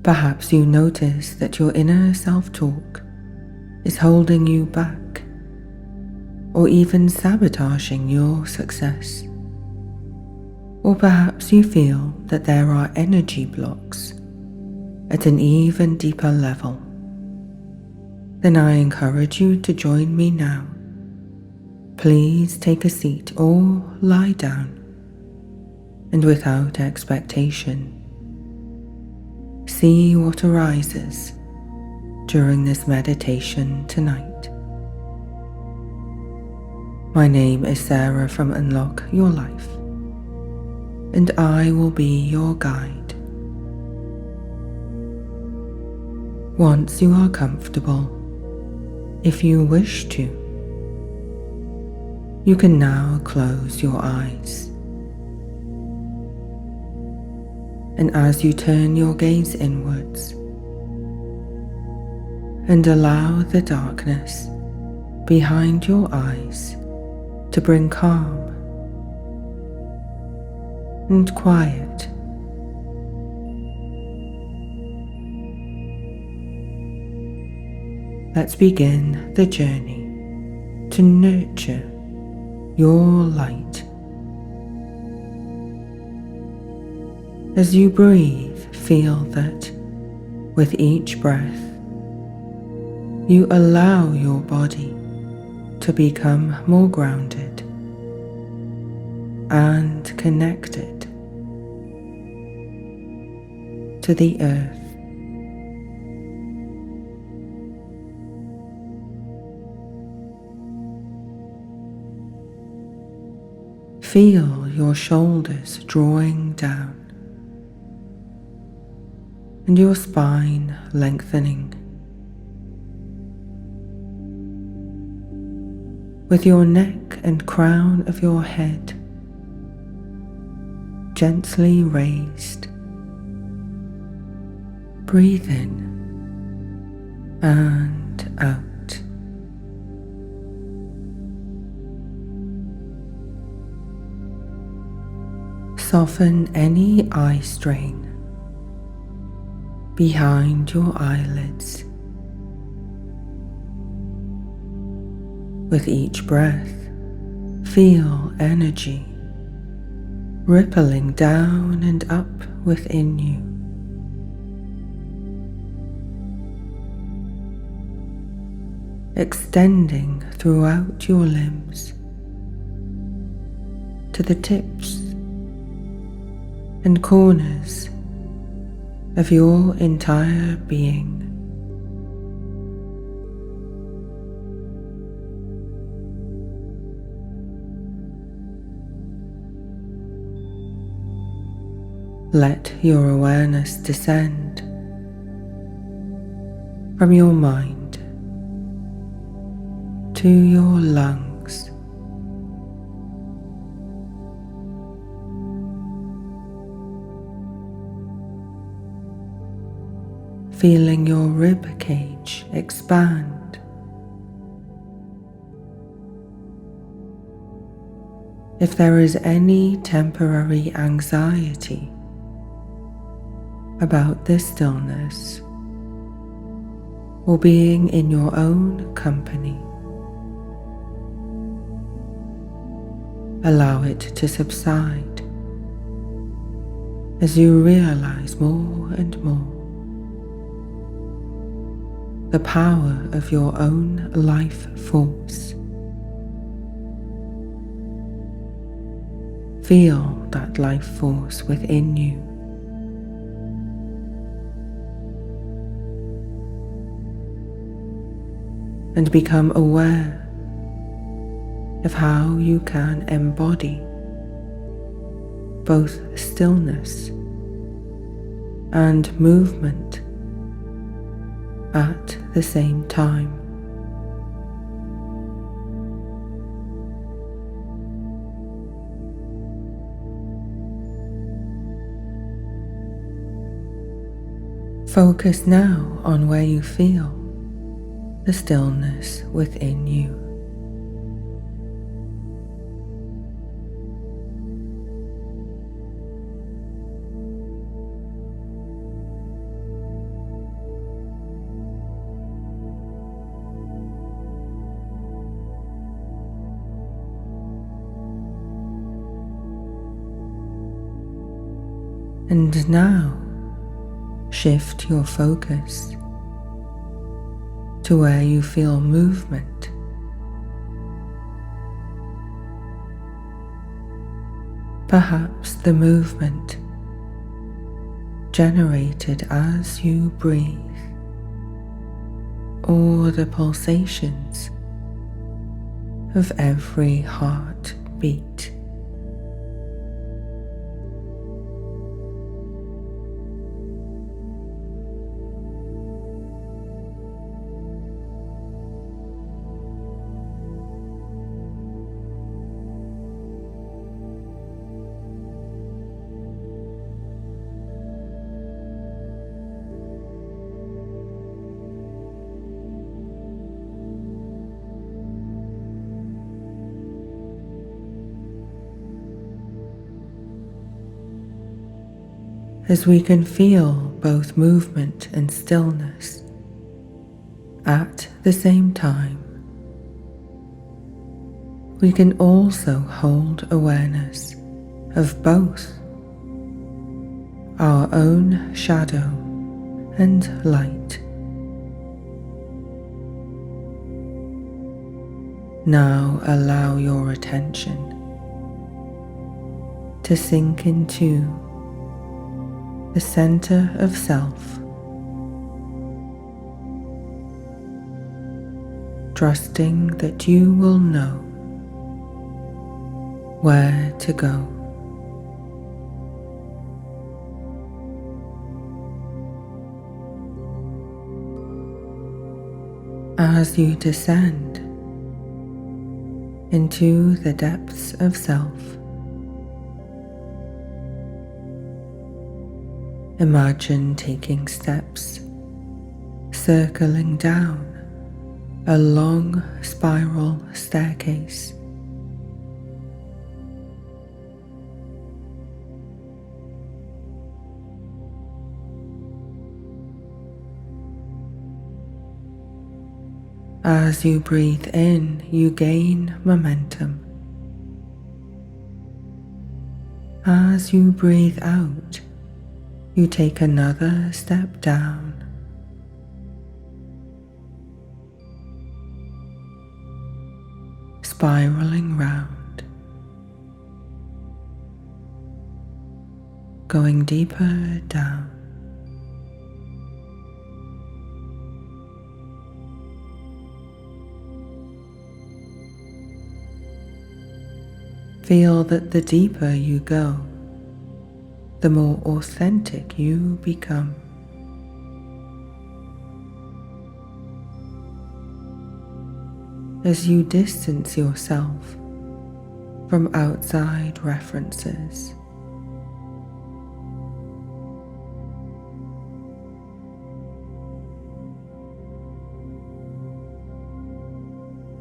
Perhaps you notice that your inner self-talk is holding you back or even sabotaging your success. Or perhaps you feel that there are energy blocks at an even deeper level. Then I encourage you to join me now. Please take a seat or lie down, and without expectation, see what arises during this meditation tonight. My name is Sarah from Unlock Your Life, and I will be your guide. Once you are comfortable, if you wish to, you can now close your eyes. And as you turn your gaze inwards and allow the darkness behind your eyes to bring calm and quiet, let's begin the journey to nurture your light. As you breathe, feel that with each breath, you allow your body to become more grounded and connected to the earth. Feel your shoulders drawing down and your spine lengthening. With your neck and crown of your head gently raised, breathe in and out. Soften any eye strain behind your eyelids. With each breath, feel energy rippling down and up within you. Extending throughout your limbs to the tips and corners of your entire being. Let your awareness descend from your mind to your lungs. Feeling your rib cage expand. If there is any temporary anxiety about this stillness or being in your own company, allow it to subside as you realize more and more the power of your own life force. Feel that life force within you. And become aware of how you can embody both stillness and movement at the same time. Focus now on where you feel the stillness within you. And now shift your focus to where you feel movement. Perhaps the movement generated as you breathe, or the pulsations of every heartbeat. As we can feel both movement and stillness at the same time, we can also hold awareness of both our own shadow and light. Now allow your attention to sink into the center of self, trusting that you will know where to go. As you descend into the depths of self, imagine taking steps, circling down a long spiral staircase. As you breathe in, you gain momentum. As you breathe out, you take another step down. Spiraling round, going deeper down. Feel that the deeper you go, the more authentic you become. As you distance yourself from outside references,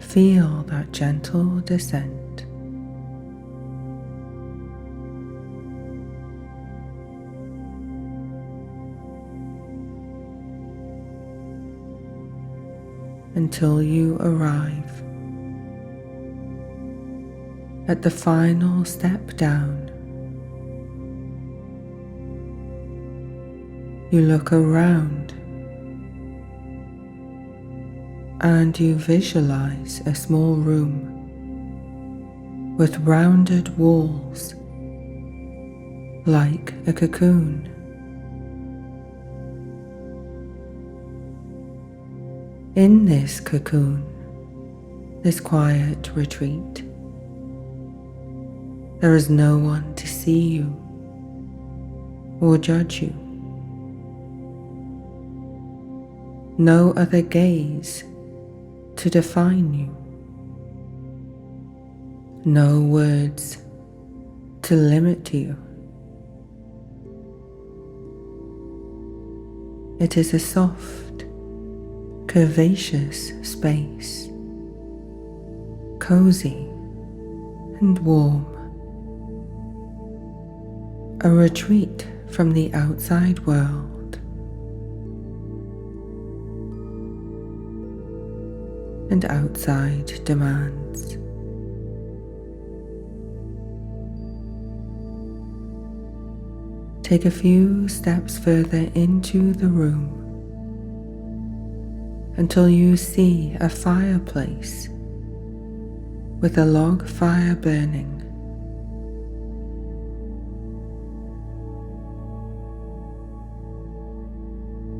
feel that gentle descent. Until you arrive at the final step down. You look around and you visualize a small room with rounded walls like a cocoon. In this cocoon, this quiet retreat, there is no one to see you or judge you. No other gaze to define you. No words to limit you. It is a soft, curvaceous space, cozy and warm, a retreat from the outside world and outside demands. take a few steps further into the room until you see a fireplace with a log fire burning.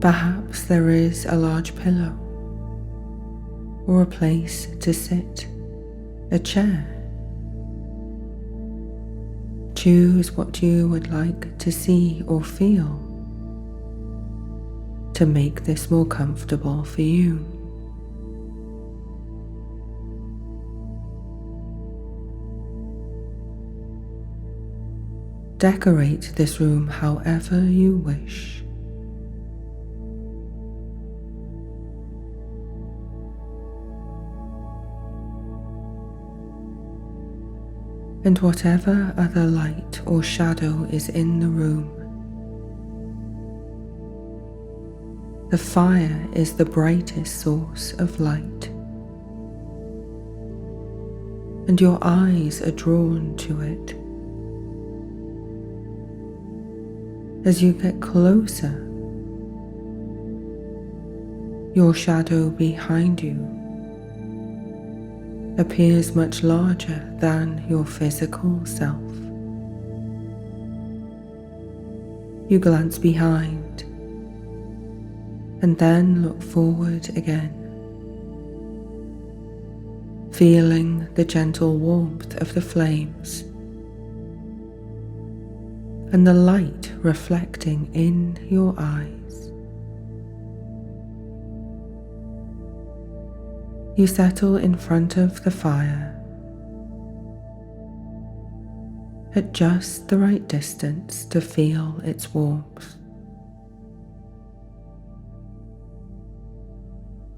Perhaps there is a large pillow or a place to sit, a chair. Choose what you would like to see or feel to make this more comfortable for you. Decorate this room however you wish. And whatever other light or shadow is in the room, the fire is the brightest source of light, and your eyes are drawn to it. As you get closer, your shadow behind you appears much larger than your physical self. You glance behind and then look forward again, feeling the gentle warmth of the flames and the light reflecting in your eyes. You settle in front of the fire at just the right distance to feel its warmth.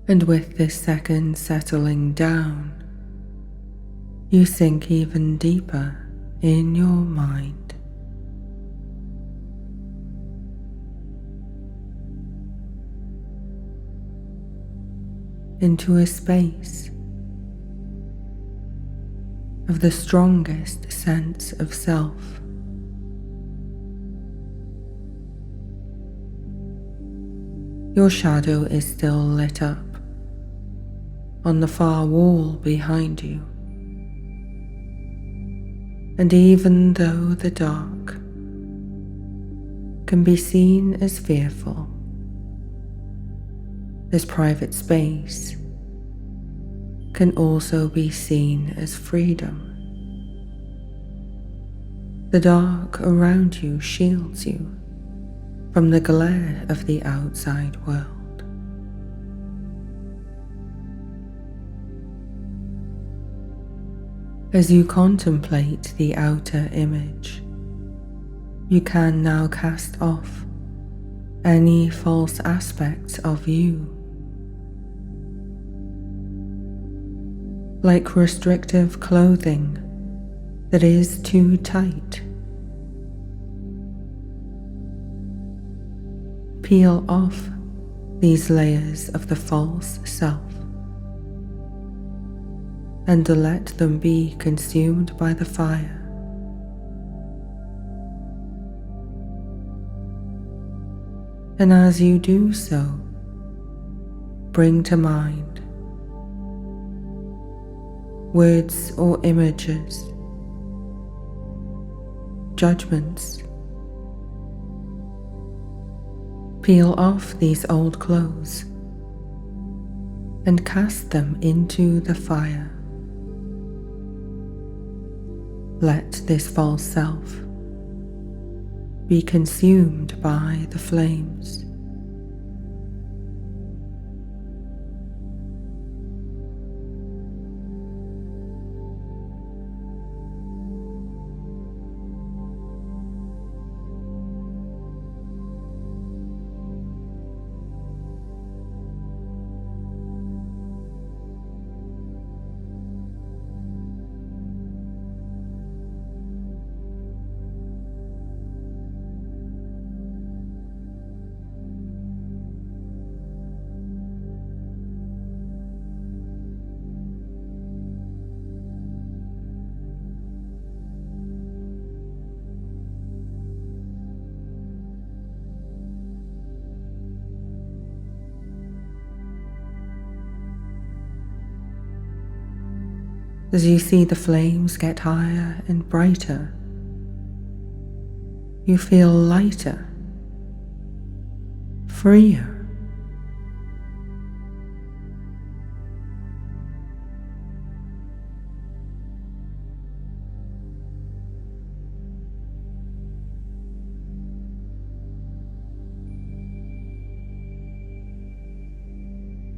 And with this second settling down, you sink even deeper in your mind. Into a space of the strongest sense of self. Your shadow is still lit up on the far wall behind you, and even though the dark can be seen as fearful, this private space can also be seen as freedom. The dark around you shields you from the glare of the outside world. As you contemplate the outer image, you can now cast off any false aspects of you, like restrictive clothing that is too tight. Peel off these layers of the false self and let them be consumed by the fire. And as you do so, bring to mind words or images, judgments. Peel off these old clothes and cast them into the fire. Let this false self be consumed by the flames. As you see the flames get higher and brighter, you feel lighter, freer.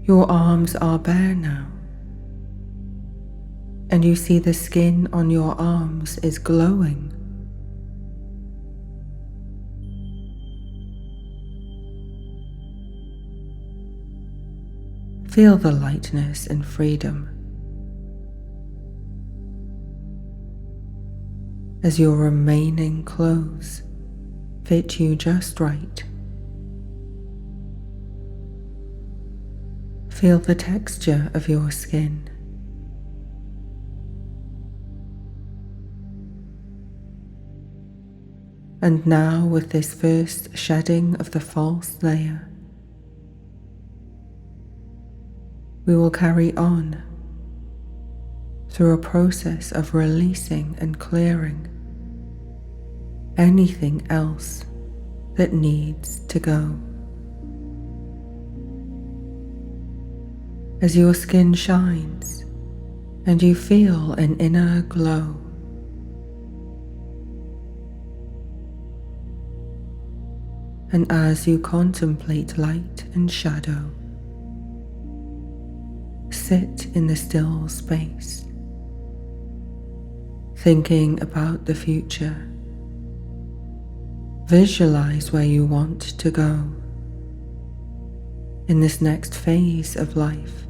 Your arms are bare now, and you see the skin on your arms is glowing. Feel the lightness and freedom as your remaining clothes fit you just right. Feel the texture of your skin. And now, with this first shedding of the false layer, we will carry on through a process of releasing and clearing anything else that needs to go. As your skin shines and you feel an inner glow, and as you contemplate light and shadow, sit in the still space, thinking about the future. Visualize where you want to go in this next phase of life.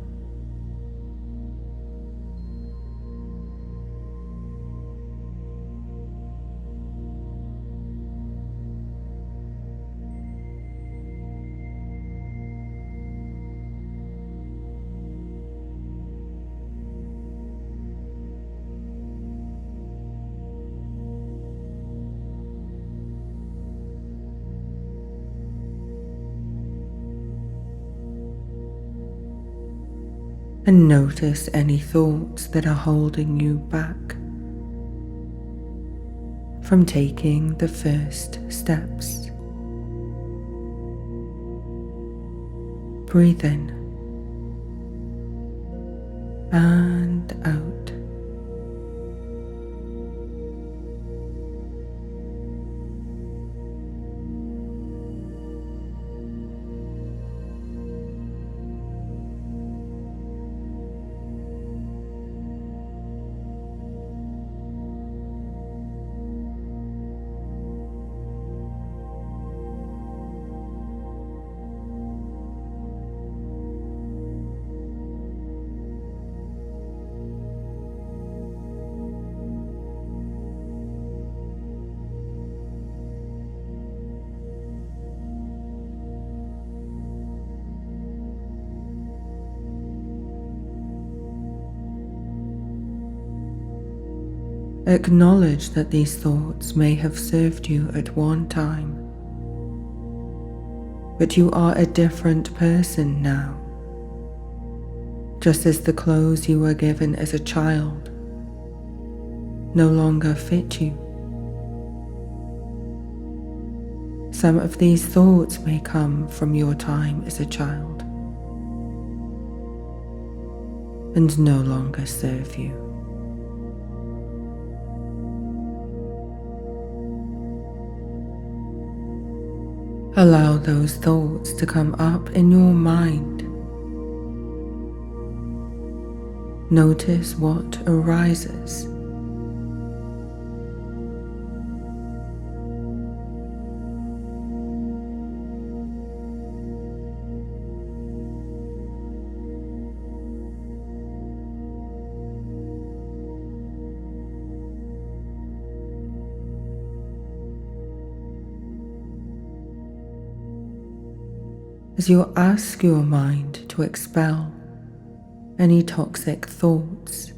And notice any thoughts that are holding you back from taking the first steps. Breathe in and out. Acknowledge that these thoughts may have served you at one time, but you are a different person now, just as the clothes you were given as a child no longer fit you. Some of these thoughts may come from your time as a child and no longer serve you. Allow those thoughts to come up in your mind. Notice what arises. As you ask your mind to expel any toxic thoughts,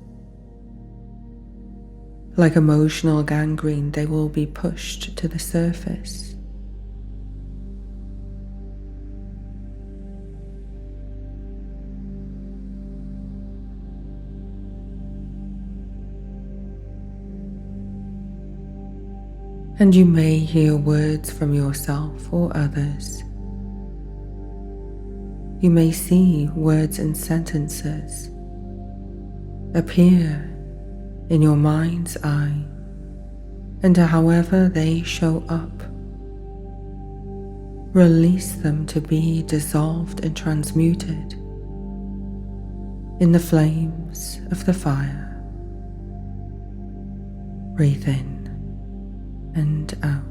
like emotional gangrene, they will be pushed to the surface. And you may hear words from yourself or others. You may see words and sentences appear in your mind's eye, and however they show up, release them to be dissolved and transmuted in the flames of the fire. Breathe in and out.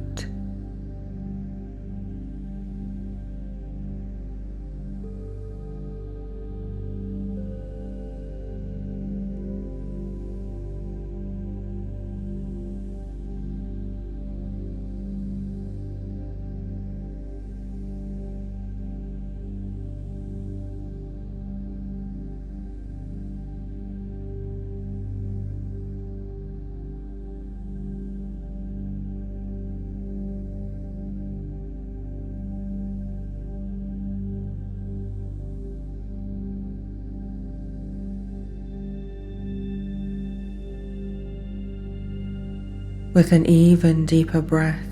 With an even deeper breath,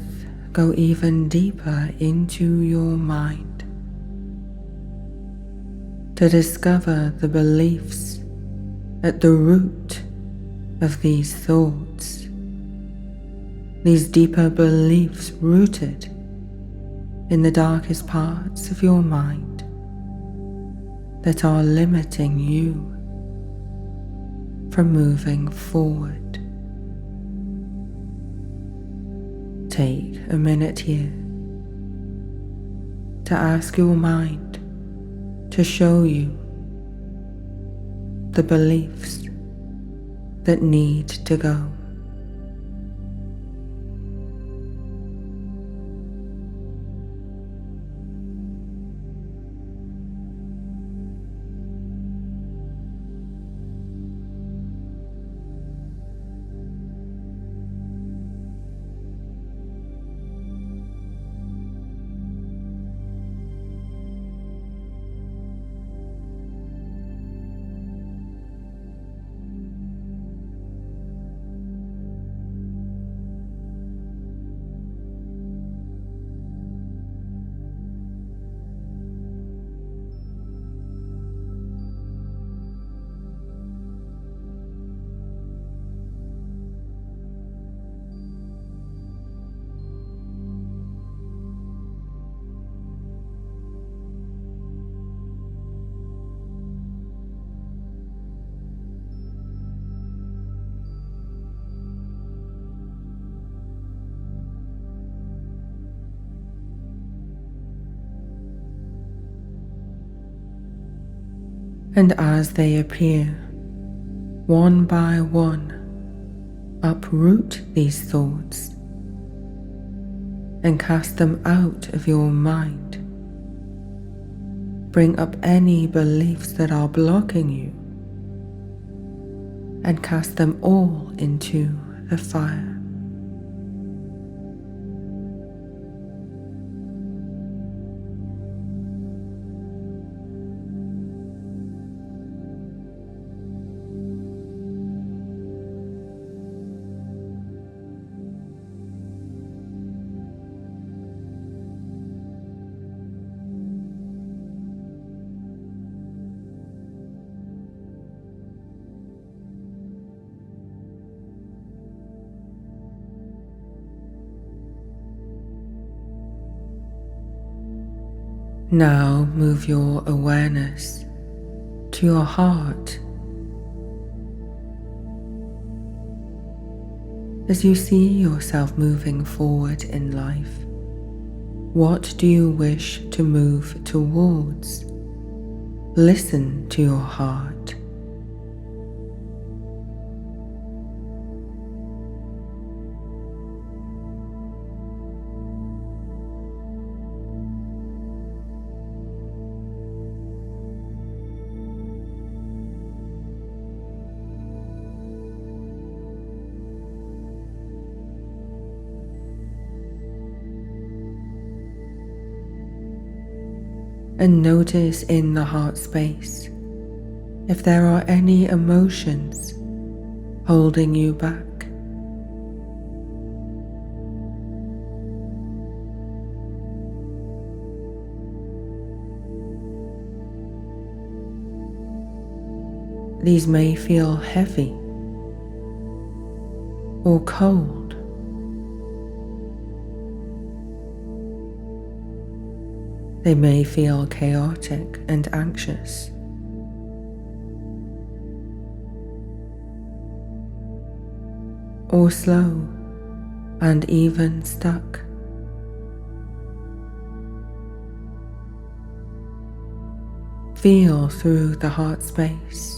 go even deeper into your mind to discover the beliefs at the root of these thoughts, these deeper beliefs rooted in the darkest parts of your mind that are limiting you from moving forward. Take a minute here to ask your mind to show you the beliefs that need to go. And as they appear, one by one, uproot these thoughts and cast them out of your mind. Bring up any beliefs that are blocking you and cast them all into the fire. Now move your awareness to your heart. As you see yourself moving forward in life, what do you wish to move towards? Listen to your heart. And notice in the heart space if there are any emotions holding you back. These may feel heavy or cold. They may feel chaotic and anxious. Or slow and even stuck. Feel through the heart space.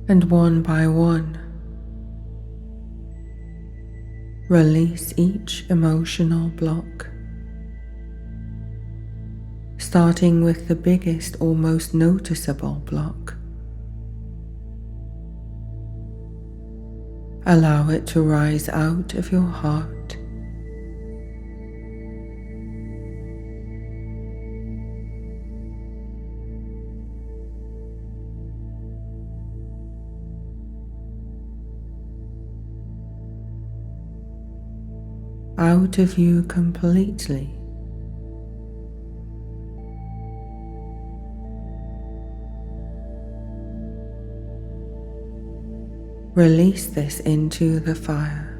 And one by one, release each emotional block, starting with the biggest or most noticeable block. Allow it to rise out of your heart. Out of you completely. Release this into the fire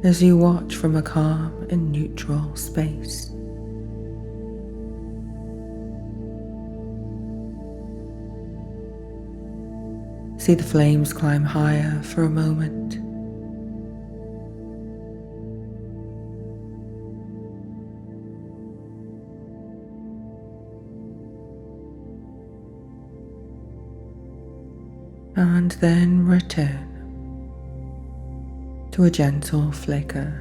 as you watch from a calm and neutral space. See the flames climb higher for a moment. And then return to a gentle flicker.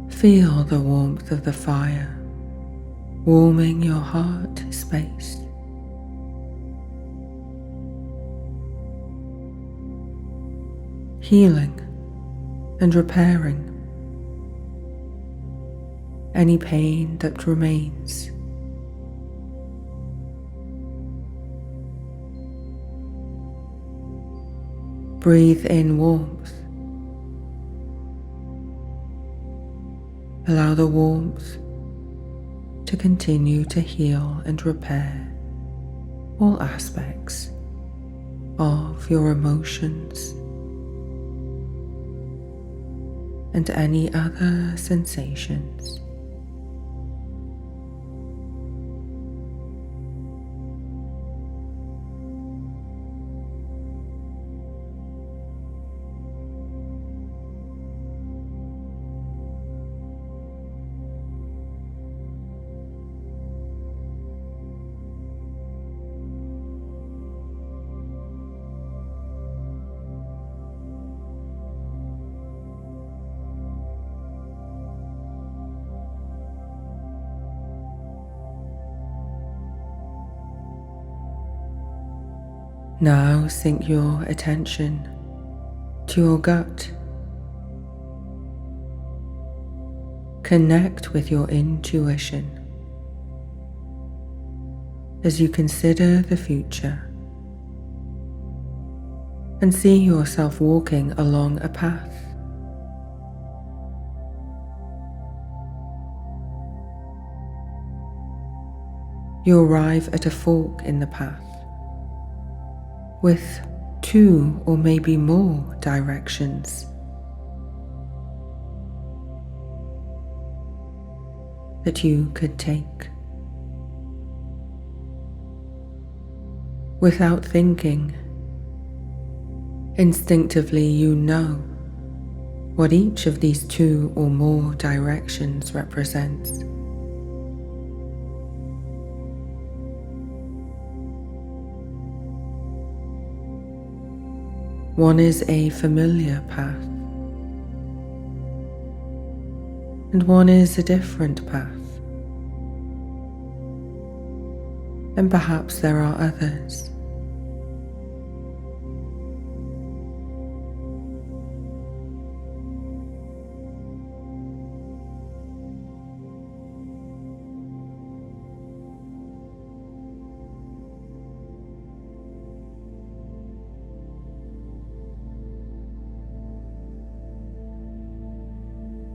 Feel the warmth of the fire warming your heart space. Healing and repairing any pain that remains. Breathe in warmth. Allow the warmth to continue to heal and repair all aspects of your emotions and any other sensations. Now sink your attention to your gut. Connect with your intuition as you consider the future and see yourself walking along a path. You arrive at a fork in the path with 2 or maybe more directions that you could take. Without thinking, instinctively you know what each of these two or more directions represents. One is a familiar path, and one is a different path. And perhaps there are others.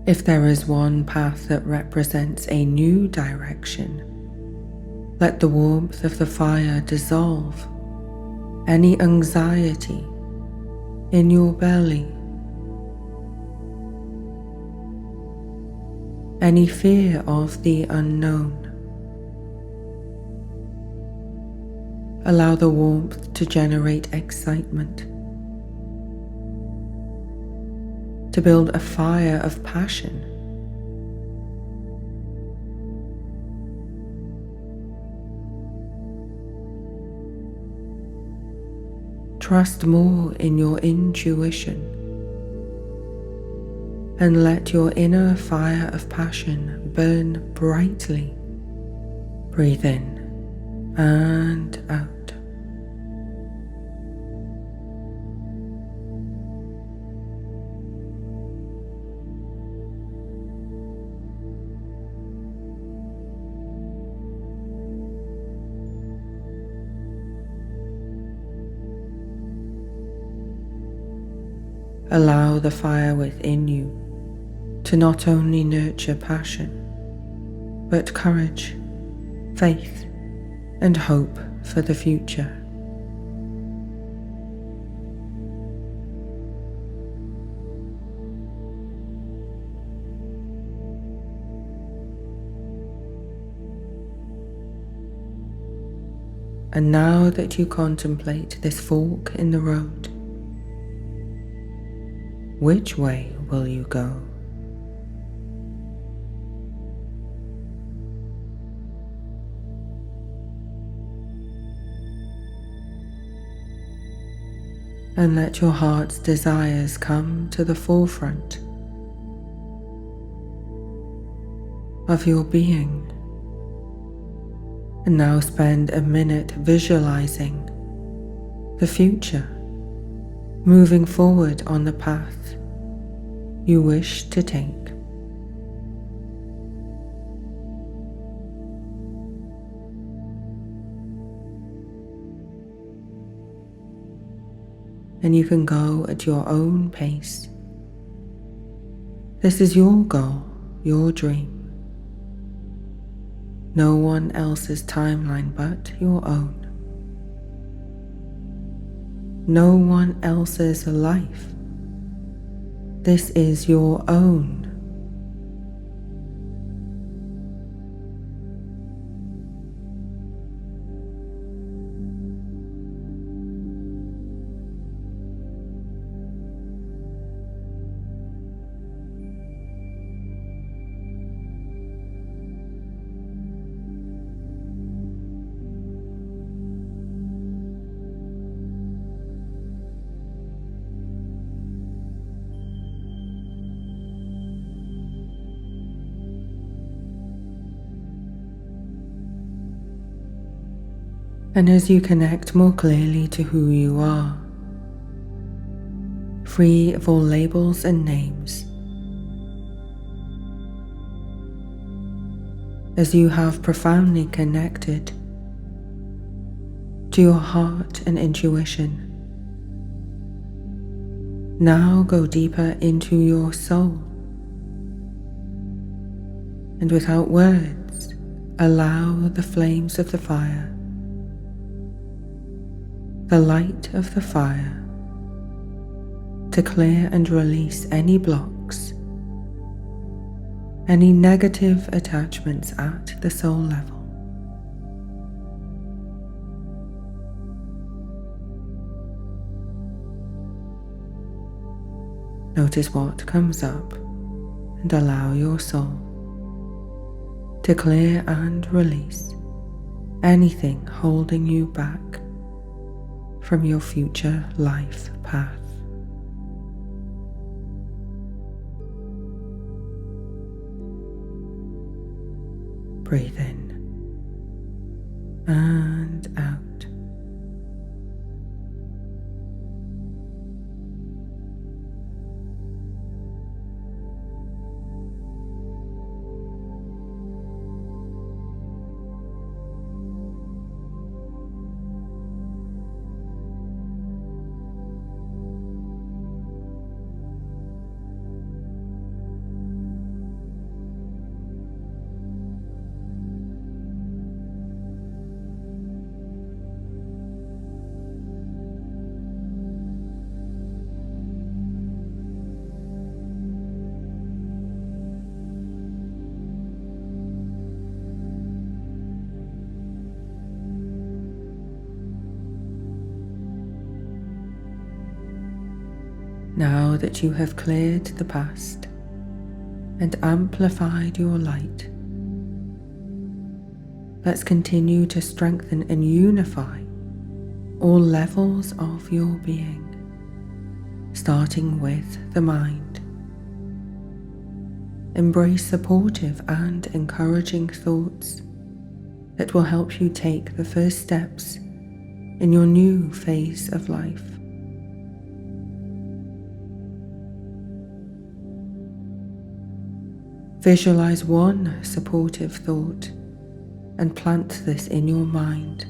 If there is one path that represents a new direction, let the warmth of the fire dissolve any anxiety in your belly, any fear of the unknown. Allow the warmth to generate excitement, to build a fire of passion. Trust more in your intuition and let your inner fire of passion burn brightly. Breathe in and out. Allow the fire within you to not only nurture passion, but courage, faith, and hope for the future. And now that you contemplate this fork in the road, which way will you go? And let your heart's desires come to the forefront of your being. And now spend a minute visualizing the future, moving forward on the path you wish to take. And you can go at your own pace. This is your goal, your dream. No one else's timeline but your own. No one else's life. This is your own. And as you connect more clearly to who you are, free of all labels and names, as you have profoundly connected to your heart and intuition, now go deeper into your soul, and without words, allow the flames of the fire, the light of the fire, to clear and release any blocks, any negative attachments at the soul level. Notice what comes up and allow your soul to clear and release anything holding you back from your future life path. Breathe in and out. Now that you have cleared the past and amplified your light, let's continue to strengthen and unify all levels of your being, starting with the mind. Embrace supportive and encouraging thoughts that will help you take the first steps in your new phase of life. Visualize one supportive thought and plant this in your mind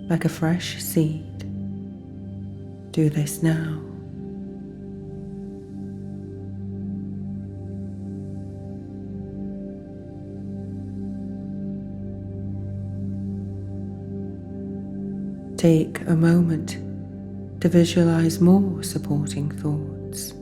like a fresh seed. Do this now. Take a moment to visualize more supporting thoughts.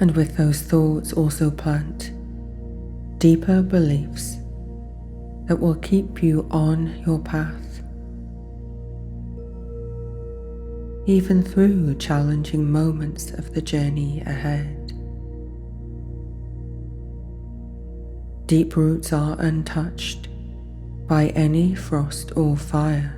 And with those thoughts also plant deeper beliefs that will keep you on your path, even through challenging moments of the journey ahead. Deep roots are untouched by any frost or fire.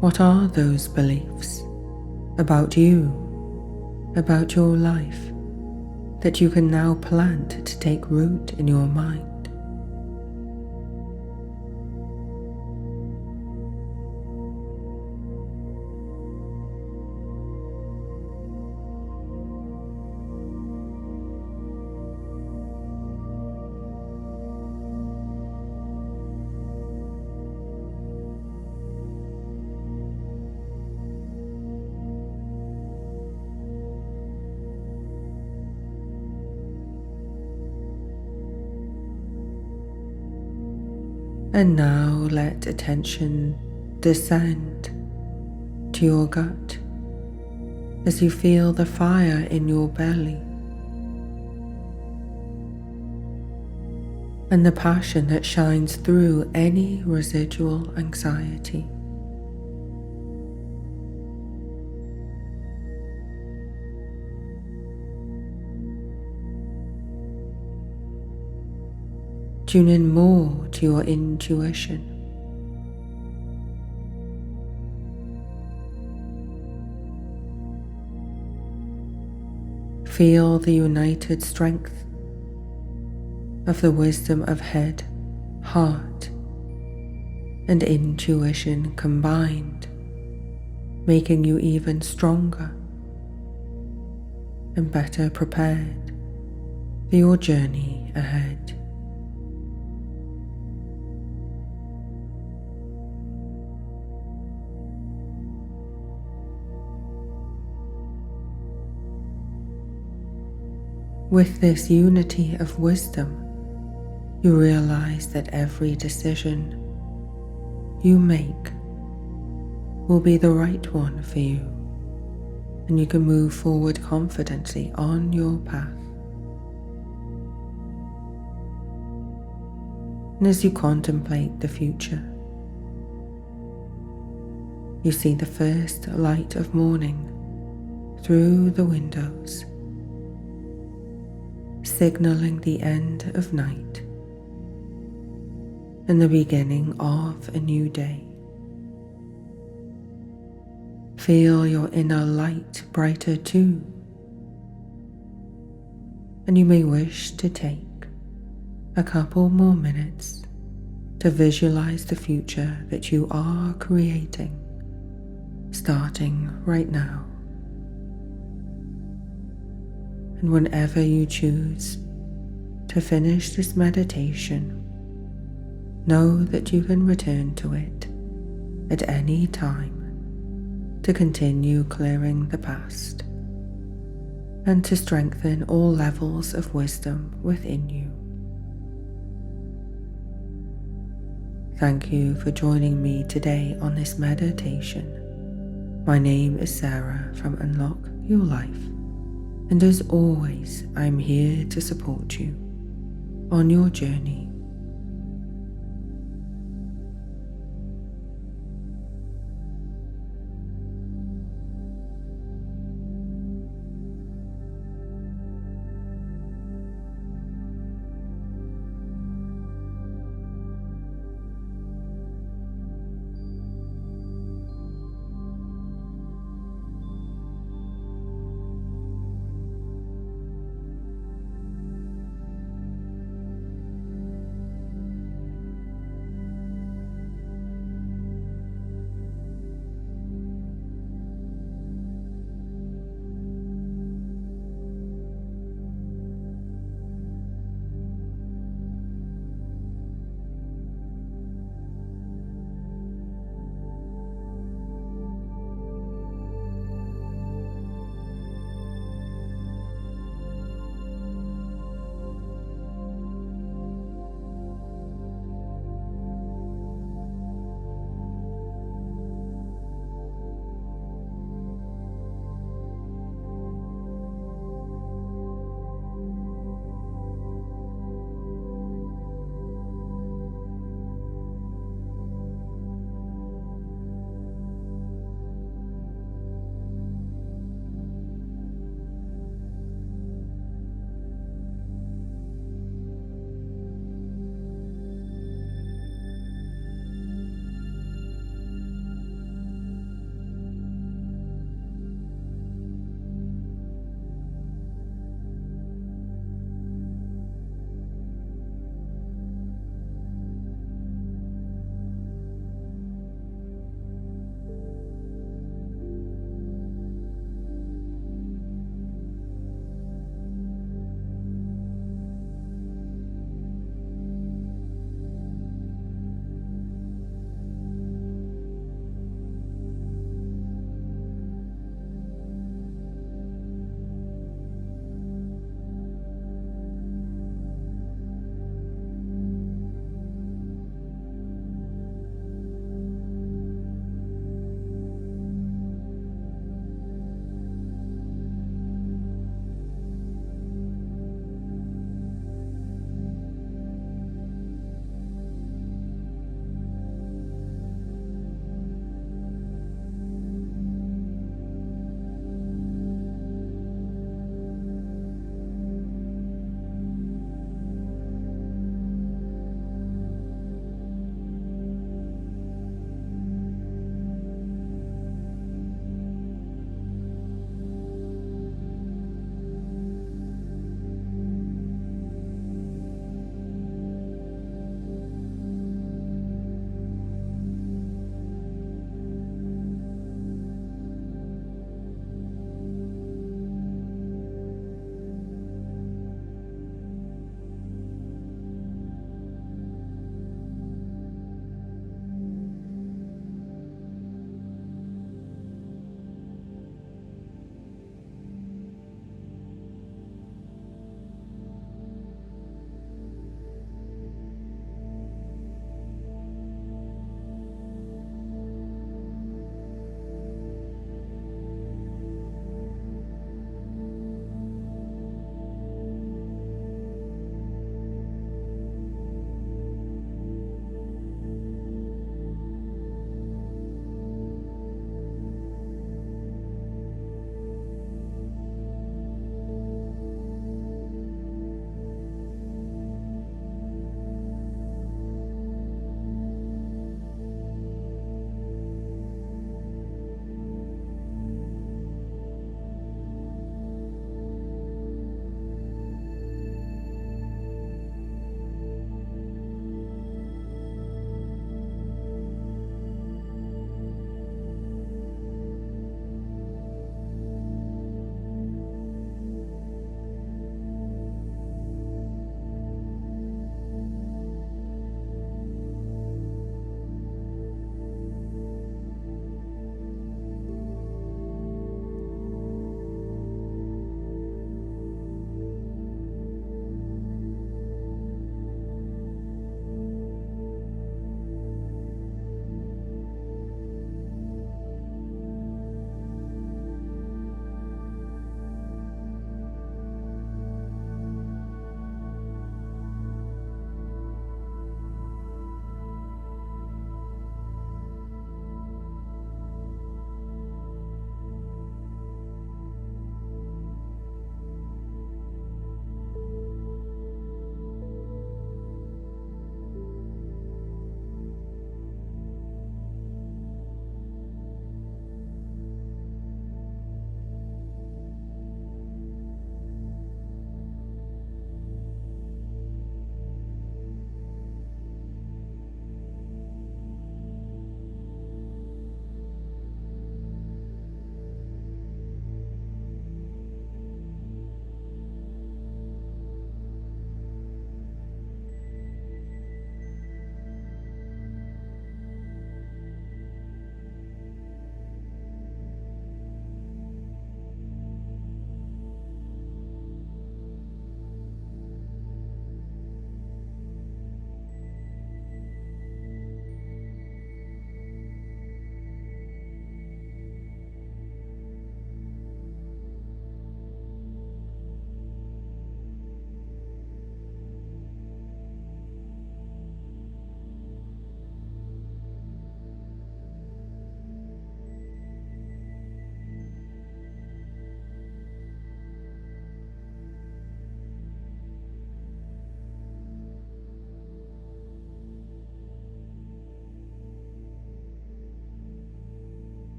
What are those beliefs about you, about your life, that you can now plant to take root in your mind? And now let attention descend to your gut as you feel the fire in your belly and the passion that shines through any residual anxiety. Tune in more to your intuition. Feel the united strength of the wisdom of head, heart, and intuition combined, making you even stronger and better prepared for your journey ahead. With this unity of wisdom, you realize that every decision you make will be the right one for you, and you can move forward confidently on your path. And as you contemplate the future, you see the first light of morning through the windows, signaling the end of night and the beginning of a new day. Feel your inner light brighter too, and you may wish to take a couple more minutes to visualize the future that you are creating, starting right now. And whenever you choose to finish this meditation, know that you can return to it at any time to continue clearing the past and to strengthen all levels of wisdom within you. Thank you for joining me today on this meditation. My name is Sarah from Unlock Your Life, and as always, I'm here to support you on your journey